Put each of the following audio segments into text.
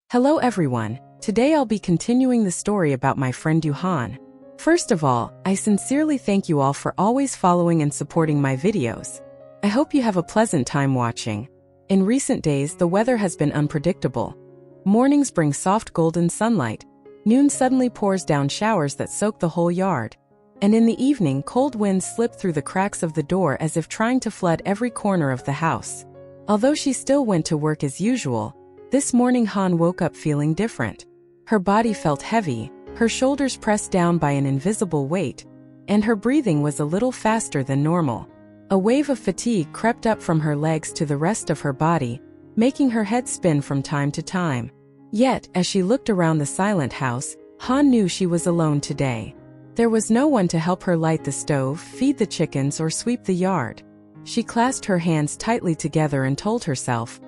Hello everyone, today I'll be continuing the story about my friend Diệu Hân. First of all, I sincerely thank you all for always following and supporting my videos. I hope you have a pleasant time watching. In recent days, the weather has been unpredictable. Mornings bring soft golden sunlight, noon suddenly pours down showers that soak the whole yard, and in the evening cold winds slip through the cracks of the door as if trying to flood every corner of the house. Although she still went to work as usual, this morning Hân woke up feeling different. Her body felt heavy, her shoulders pressed down by an invisible weight, and her breathing was a little faster than normal. A wave of fatigue crept up from her legs to the rest of her body, making her head spin from time to time. Yet, as she looked around the silent house, Hân knew she was alone today. There was no one to help her light the stove, feed the chickens, or sweep the yard. She clasped her hands tightly together and told herself,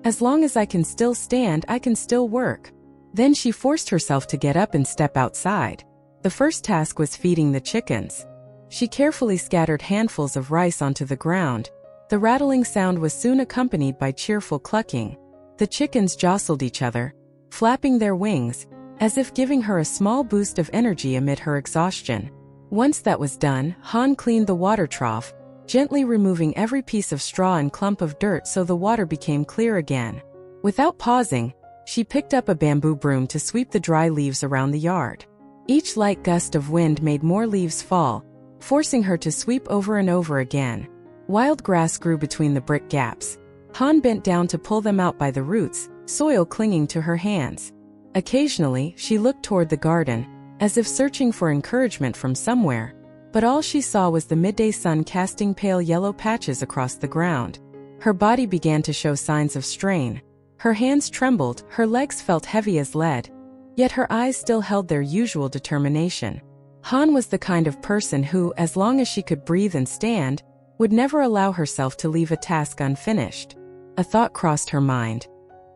"As long as I can still stand, I can still work." Then she forced herself to get up and step outside. The first task was feeding the chickens. She carefully scattered handfuls of rice onto the ground. The rattling sound was soon accompanied by cheerful clucking. The chickens jostled each other, flapping their wings, as if giving her a small boost of energy amid her exhaustion. Once that was done, Hân cleaned the water trough, gently removing every piece of straw and clump of dirt so the water became clear again. Without pausing, she picked up a bamboo broom to sweep the dry leaves around the yard. Each light gust of wind made more leaves fall, forcing her to sweep over and over again. Wild grass grew between the brick gaps. Hân bent down to pull them out by the roots, soil clinging to her hands. Occasionally, she looked toward the garden, as if searching for encouragement from somewhere, but all she saw was the midday sun casting pale yellow patches across the ground. Her body began to show signs of strain. Her hands trembled, her legs felt heavy as lead, yet her eyes still held their usual determination. Hân was the kind of person who, as long as she could breathe and stand, would never allow herself to leave a task unfinished. A thought crossed her mind.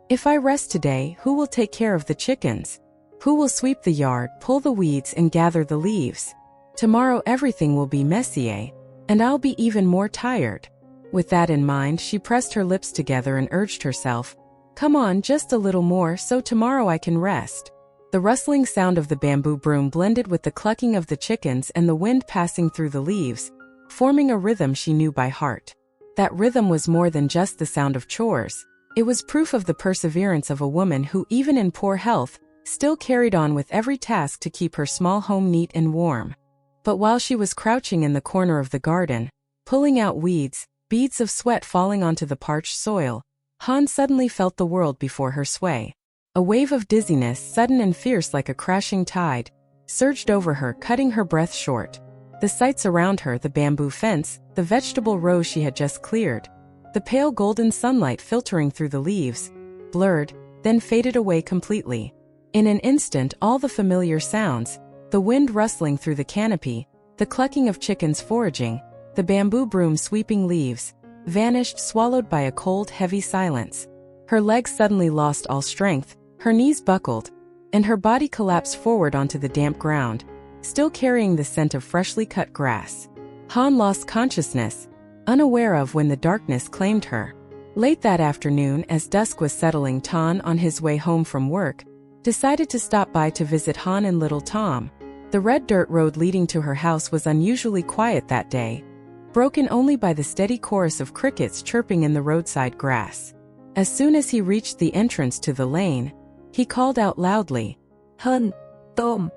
If I rest today, who will take care of the chickens? Who will sweep the yard, pull the weeds, and gather the leaves? Tomorrow everything will be messier, and I'll be even more tired. With that in mind, she pressed her lips together and urged herself, "Come on, just a little more so tomorrow I can rest." The rustling sound of the bamboo broom blended with the clucking of the chickens and the wind passing through the leaves, forming a rhythm she knew by heart. That rhythm was more than just the sound of chores. It was proof of the perseverance of a woman who, even in poor health, still carried on with every task to keep her small home neat and warm. But while she was crouching in the corner of the garden, pulling out weeds, beads of sweat falling onto the parched soil, Hân suddenly felt the world before her sway. A wave of dizziness, sudden and fierce like a crashing tide, surged over her, cutting her breath short. The sights around her, the bamboo fence, the vegetable rows she had just cleared, the pale golden sunlight filtering through the leaves, blurred, then faded away completely. In an instant, all the familiar sounds, the wind rustling through the canopy, the clucking of chickens foraging, the bamboo broom sweeping leaves, vanished, swallowed by a cold, heavy silence. Her legs suddenly lost all strength, her knees buckled, and her body collapsed forward onto the damp ground, still carrying the scent of freshly cut grass. Hân lost consciousness, unaware of when the darkness claimed her. Late that afternoon, as dusk was settling, Ton, on his way home from work, decided to stop by to visit Hân and little Tom. The red dirt road leading to her house was unusually quiet that day, broken only by the steady chorus of crickets chirping in the roadside grass. As soon as he reached the entrance to the lane, he called out loudly, "Hân, Tom."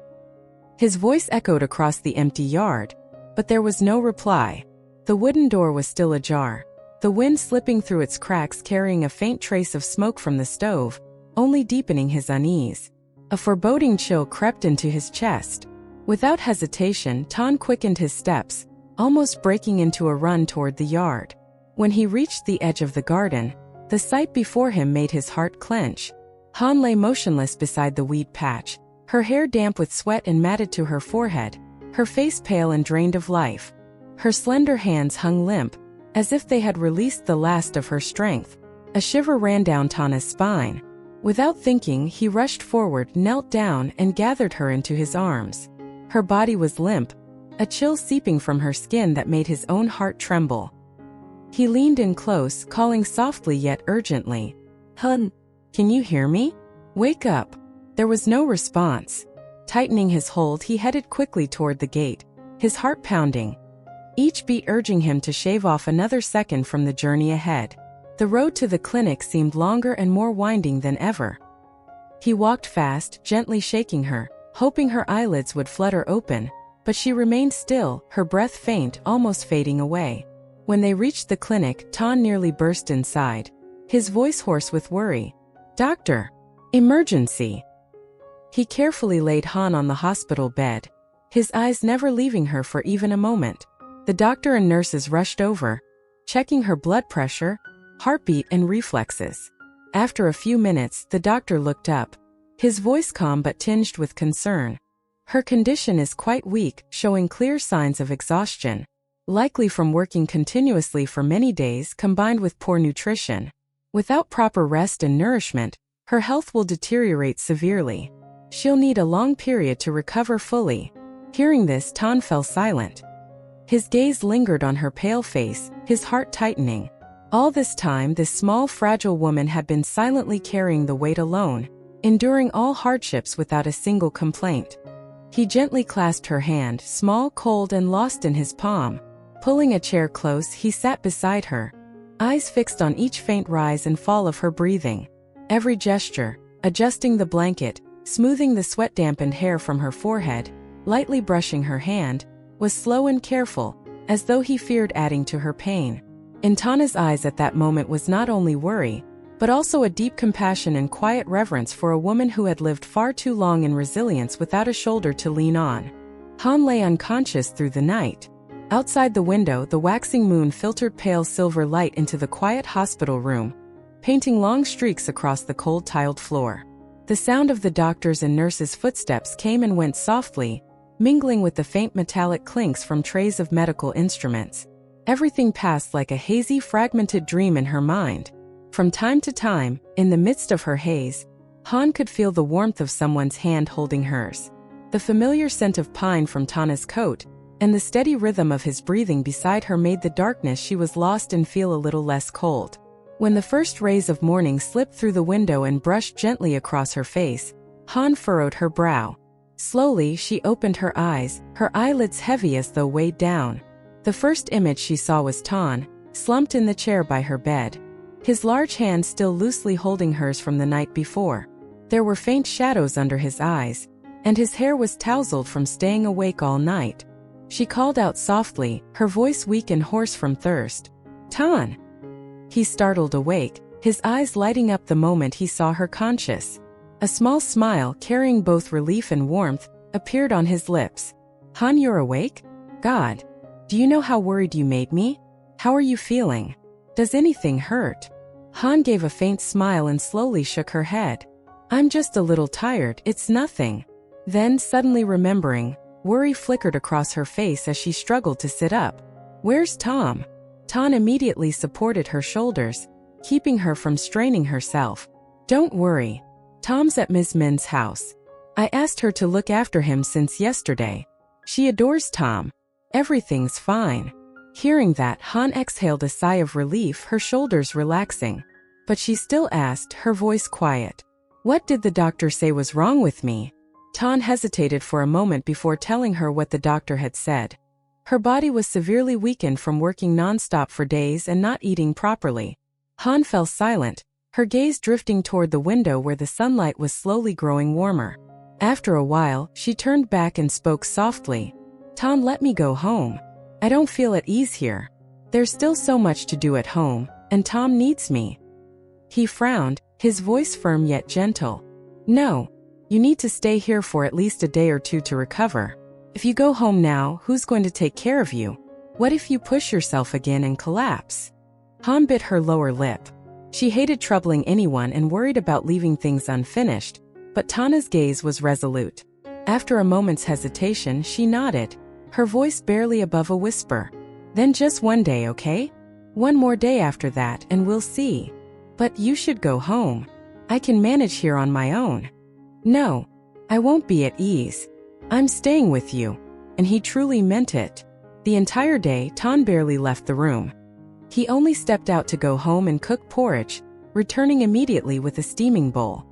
His voice echoed across the empty yard, but there was no reply. The wooden door was still ajar, the wind slipping through its cracks carrying a faint trace of smoke from the stove, only deepening his unease. A foreboding chill crept into his chest. Without hesitation, Ton quickened his steps, almost breaking into a run toward the yard. When he reached the edge of the garden, the sight before him made his heart clench. Hân lay motionless beside the weed patch, her hair damp with sweat and matted to her forehead, her face pale and drained of life. Her slender hands hung limp, as if they had released the last of her strength. A shiver ran down Tana's spine. Without thinking, he rushed forward, knelt down, and gathered her into his arms. Her body was limp, a chill seeping from her skin that made his own heart tremble. He leaned in close, calling softly yet urgently, "Hân, can you hear me?" Wake up. There was no response. Tightening his hold, he headed quickly toward the gate, his heart pounding, each beat urging him to shave off another second from the journey ahead. The road to the clinic seemed longer and more winding than ever. He walked fast, gently shaking her, hoping her eyelids would flutter open, but she remained still, her breath faint, almost fading away. When they reached the clinic, Ton nearly burst inside, his voice hoarse with worry. "Doctor! Emergency!" He carefully laid Han on the hospital bed, his eyes never leaving her for even a moment. The doctor and nurses rushed over, checking her blood pressure, heartbeat, and reflexes. After a few minutes, the doctor looked up, his voice calm but tinged with concern. "Her condition is quite weak, showing clear signs of exhaustion, likely from working continuously for many days combined with poor nutrition. Without proper rest and nourishment, her health will deteriorate severely. She'll need a long period to recover fully." Hearing this, Ton fell silent. His gaze lingered on her pale face, his heart tightening. All this time, this small, fragile woman had been silently carrying the weight alone, enduring all hardships without a single complaint. He gently clasped her hand, small, cold, and lost in his palm. Pulling a chair close, he sat beside her, eyes fixed on each faint rise and fall of her breathing. Every gesture, adjusting the blanket, smoothing the sweat-dampened hair from her forehead, lightly brushing her hand, was slow and careful, as though he feared adding to her pain. In Tana's eyes at that moment was not only worry, but also a deep compassion and quiet reverence for a woman who had lived far too long in resilience without a shoulder to lean on. Han lay unconscious through the night. Outside the window, the waxing moon filtered pale silver light into the quiet hospital room, painting long streaks across the cold tiled floor. The sound of the doctor's and nurses' footsteps came and went softly, mingling with the faint metallic clinks from trays of medical instruments. Everything passed like a hazy, fragmented dream in her mind. From time to time, in the midst of her haze, Han could feel the warmth of someone's hand holding hers, the familiar scent of pine from Tana's coat, and the steady rhythm of his breathing beside her made the darkness she was lost in feel a little less cold. When the first rays of morning slipped through the window and brushed gently across her face, Han furrowed her brow. Slowly, she opened her eyes, her eyelids heavy as though weighed down. The first image she saw was Ton, slumped in the chair by her bed, his large hand still loosely holding hers from the night before. There were faint shadows under his eyes, and his hair was tousled from staying awake all night. She called out softly, her voice weak and hoarse from thirst. "Ton!" He startled awake, his eyes lighting up the moment he saw her conscious. A small smile, carrying both relief and warmth, appeared on his lips. "Han, you're awake? God. Do you know how worried you made me? How are you feeling? Does anything hurt?" Han gave a faint smile and slowly shook her head. "I'm just a little tired, it's nothing." Then, suddenly remembering, worry flickered across her face as she struggled to sit up. "Where's Tom?" Ton immediately supported her shoulders, keeping her from straining herself. "Don't worry. Tom's at Ms. Min's house. I asked her to look after him since yesterday. She adores Tom. Everything's fine." Hearing that, Han exhaled a sigh of relief, her shoulders relaxing. But she still asked, her voice quiet. "What did the doctor say was wrong with me?" Ton hesitated for a moment before telling her what the doctor had said. Her body was severely weakened from working non-stop for days and not eating properly. Han fell silent, her gaze drifting toward the window where the sunlight was slowly growing warmer. After a while, she turned back and spoke softly. "Ton, let me go home. I don't feel at ease here. There's still so much to do at home, and Tom needs me." He frowned, his voice firm yet gentle. "No. You need to stay here for at least a day or two to recover. If you go home now, who's going to take care of you? What if you push yourself again and collapse?" Han bit her lower lip. She hated troubling anyone and worried about leaving things unfinished, but Tana's gaze was resolute. After a moment's hesitation, she nodded, her voice barely above a whisper. "Then just one day, okay? One more day after that and we'll see. But you should go home. I can manage here on my own." "No, I won't be at ease. I'm staying with you." And he truly meant it. The entire day, Ton barely left the room. He only stepped out to go home and cook porridge, returning immediately with a steaming bowl.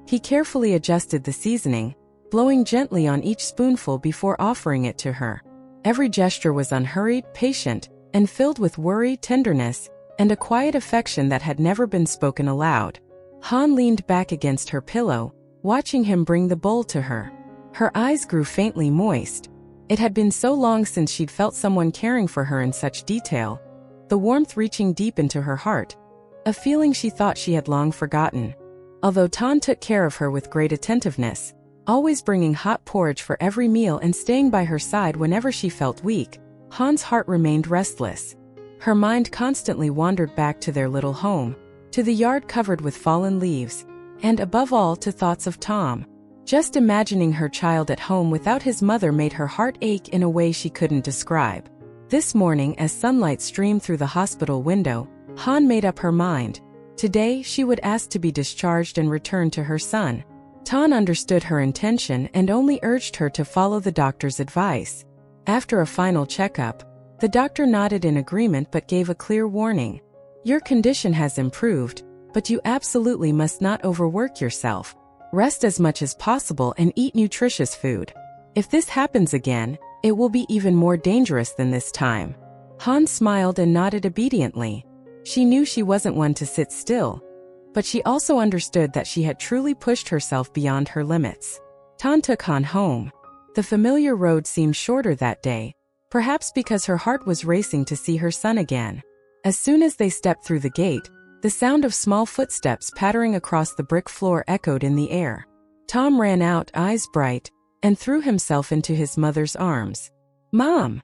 He carefully adjusted the seasoning, blowing gently on each spoonful before offering it to her. Every gesture was unhurried, patient, and filled with worry, tenderness, and a quiet affection that had never been spoken aloud. Han leaned back against her pillow, watching him bring the bowl to her. Her eyes grew faintly moist. It had been so long since she'd felt someone caring for her in such detail, the warmth reaching deep into her heart, a feeling she thought she had long forgotten. Although Tan took care of her with great attentiveness, always bringing hot porridge for every meal and staying by her side whenever she felt weak, Han's heart remained restless. Her mind constantly wandered back to their little home, to the yard covered with fallen leaves, and above all to thoughts of Tom. Just imagining her child at home without his mother made her heart ache in a way she couldn't describe. This morning, as sunlight streamed through the hospital window, Han made up her mind. Today, she would ask to be discharged and return to her son. Tan understood her intention and only urged her to follow the doctor's advice. After a final checkup, the doctor nodded in agreement but gave a clear warning. Your condition has improved, but you absolutely must not overwork yourself. Rest as much as possible and eat nutritious food. If this happens again, it will be even more dangerous than this time. Han smiled and nodded obediently. She knew she wasn't one to sit still, but she also understood that she had truly pushed herself beyond her limits. Tan took Han home. The familiar road seemed shorter that day, perhaps because her heart was racing to see her son again. As soon as they stepped through the gate, the sound of small footsteps pattering across the brick floor echoed in the air. Tom ran out, eyes bright, and threw himself into his mother's arms. "Mom!"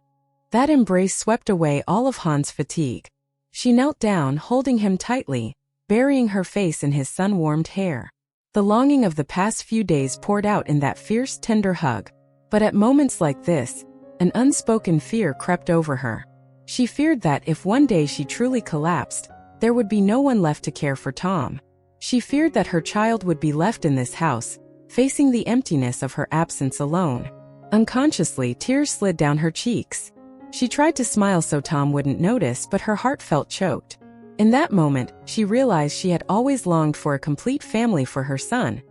That embrace swept away all of Han's fatigue. She knelt down, holding him tightly, burying her face in his sun-warmed hair. The longing of the past few days poured out in that fierce, tender hug. But at moments like this, an unspoken fear crept over her. She feared that if one day she truly collapsed, there would be no one left to care for Tom. She feared that her child would be left in this house, facing the emptiness of her absence alone. Unconsciously, tears slid down her cheeks. She tried to smile so Tom wouldn't notice, but her heart felt choked. In that moment, she realized she had always longed for a complete family for her son,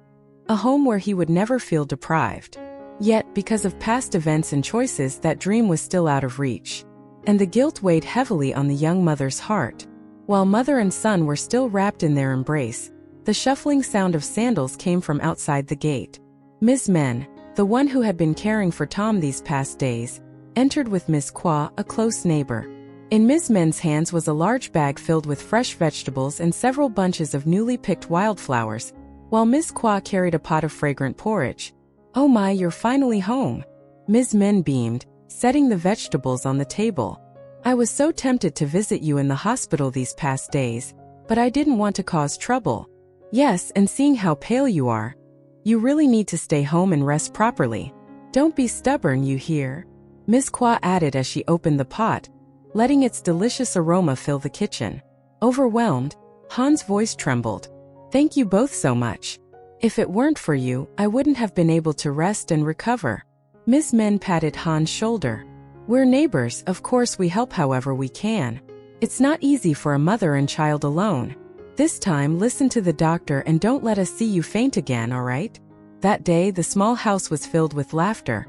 a home where he would never feel deprived. Yet, because of past events and choices, that dream was still out of reach. And the guilt weighed heavily on the young mother's heart. While mother and son were still wrapped in their embrace, the shuffling sound of sandals came from outside the gate. Ms. Men, the one who had been caring for Tom these past days, entered with Miss Kwa, a close neighbor. In Ms. Men's hands was a large bag filled with fresh vegetables and several bunches of newly picked wildflowers, while Miss Kwa carried a pot of fragrant porridge. "Oh my, you're finally home," Ms. Men beamed, setting the vegetables on the table. "I was so tempted to visit you in the hospital these past days, but I didn't want to cause trouble." "Yes, and seeing how pale you are, you really need to stay home and rest properly. Don't be stubborn, you hear?" Miss Kwa added as she opened the pot, letting its delicious aroma fill the kitchen. Overwhelmed, Han's voice trembled. "Thank you both so much. If it weren't for you, I wouldn't have been able to rest and recover." Ms. Men patted Han's shoulder. "We're neighbors, of course we help however we can. It's not easy for a mother and child alone. This time, listen to the doctor and don't let us see you faint again, all right?" That day, the small house was filled with laughter,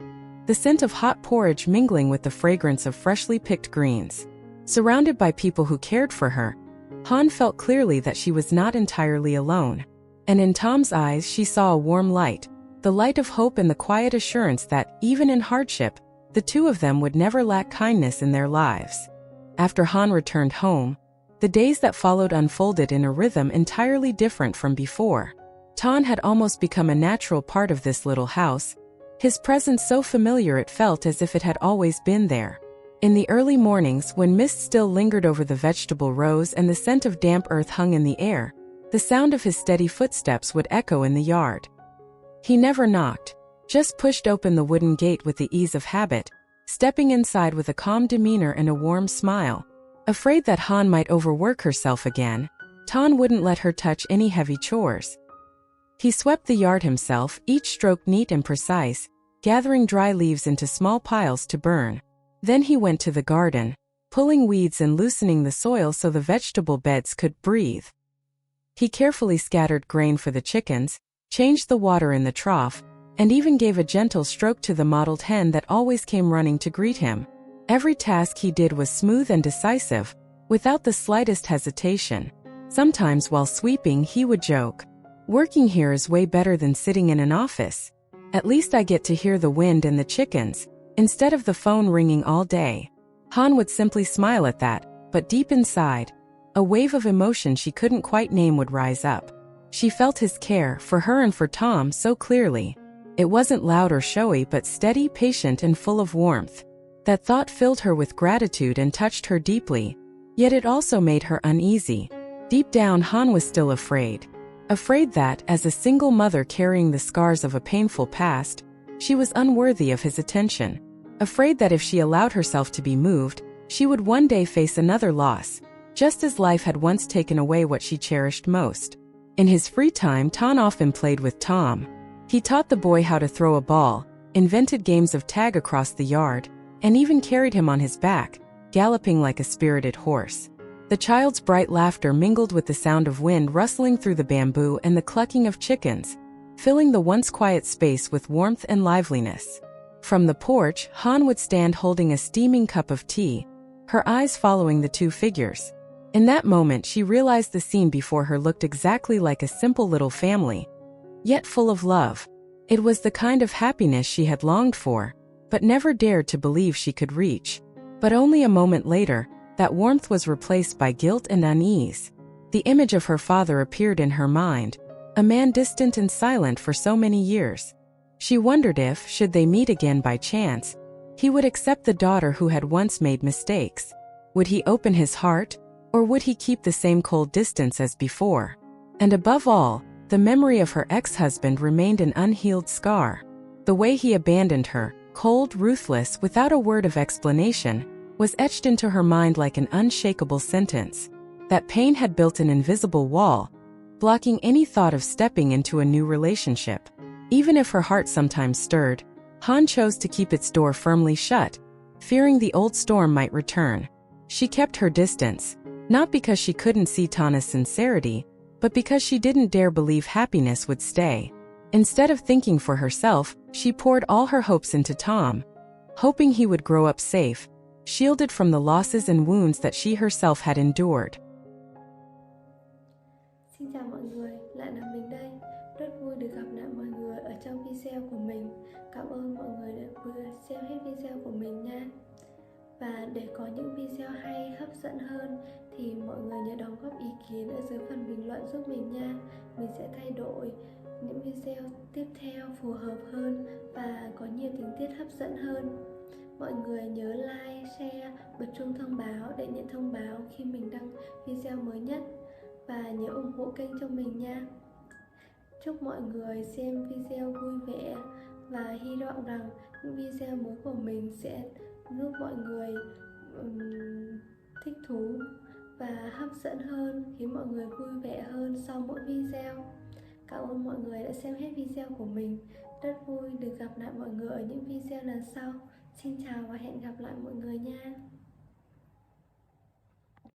the scent of hot porridge mingling with the fragrance of freshly picked greens. Surrounded by people who cared for her, Han felt clearly that she was not entirely alone. And in Tom's eyes she saw a warm light, the light of hope and the quiet assurance that, even in hardship, the two of them would never lack kindness in their lives. After Han returned home, the days that followed unfolded in a rhythm entirely different from before. Tan had almost become a natural part of this little house, his presence so familiar it felt as if it had always been there. In the early mornings, when mist still lingered over the vegetable rows and the scent of damp earth hung in the air, the sound of his steady footsteps would echo in the yard. He never knocked, just pushed open the wooden gate with the ease of habit, stepping inside with a calm demeanor and a warm smile. Afraid that Han might overwork herself again, Tan wouldn't let her touch any heavy chores. He swept the yard himself, each stroke neat and precise, gathering dry leaves into small piles to burn. Then he went to the garden, pulling weeds and loosening the soil so the vegetable beds could breathe. He carefully scattered grain for the chickens, changed the water in the trough, and even gave a gentle stroke to the mottled hen that always came running to greet him. Every task he did was smooth and decisive, without the slightest hesitation. Sometimes while sweeping he would joke, "Working here is way better than sitting in an office. At least I get to hear the wind and the chickens, instead of the phone ringing all day." Han would simply smile at that, but deep inside, a wave of emotion she couldn't quite name would rise up. She felt his care for her and for Tom so clearly. It wasn't loud or showy but steady, patient, and full of warmth. That thought filled her with gratitude and touched her deeply, yet it also made her uneasy. Deep down, Han was still afraid. Afraid that, as a single mother carrying the scars of a painful past, she was unworthy of his attention. Afraid that if she allowed herself to be moved, she would one day face another loss, just as life had once taken away what she cherished most. In his free time, Tan often played with Tom. He taught the boy how to throw a ball, invented games of tag across the yard, and even carried him on his back, galloping like a spirited horse. The child's bright laughter mingled with the sound of wind rustling through the bamboo and the clucking of chickens, filling the once quiet space with warmth and liveliness. From the porch, Han would stand holding a steaming cup of tea, her eyes following the two figures. In that moment she realized the scene before her looked exactly like a simple little family, yet full of love. It was the kind of happiness she had longed for, but never dared to believe she could reach. But only a moment later, that warmth was replaced by guilt and unease. The image of her father appeared in her mind, a man distant and silent for so many years. She wondered if, should they meet again by chance, he would accept the daughter who had once made mistakes. Would he open his heart, or would he keep the same cold distance as before? And above all, the memory of her ex-husband remained an unhealed scar. The way he abandoned her, cold, ruthless, without a word of explanation, was etched into her mind like an unshakable sentence. That pain had built an invisible wall, blocking any thought of stepping into a new relationship. Even if her heart sometimes stirred, Han chose to keep its door firmly shut, fearing the old storm might return. She kept her distance, not because she couldn't see Tana's sincerity, but because she didn't dare believe happiness would stay. Instead of thinking for herself, she poured all her hopes into Tom, hoping he would grow up safe, shielded from the losses and wounds that she herself had endured. Xin chào mọi người, lại là mình đây. Rất vui được gặp lại mọi người ở trong video của mình. Cảm ơn mọi người đã vừa xem hết video của mình nha. Và để có những video hay, hấp dẫn hơn thì mọi người nhớ đóng góp ý kiến ở dưới phần bình luận giúp mình nha. Mình sẽ thay đổi những video tiếp theo phù hợp hơn và có nhiều tình tiết hấp dẫn hơn. Mọi người nhớ like, share, bật chuông thông báo để nhận thông báo khi mình đăng video mới nhất. Và nhớ ủng hộ kênh cho mình nha. Chúc mọi người xem video vui vẻ và hy vọng rằng những video mới của mình sẽ giúp mọi người thích thú và hấp dẫn hơn, khiến mọi người vui vẻ hơn sau mỗi video. Cảm ơn mọi người đã xem hết video của mình. Rất vui được gặp lại mọi người ở những video lần sau. Xin chào và hẹn gặp lại mọi người nha.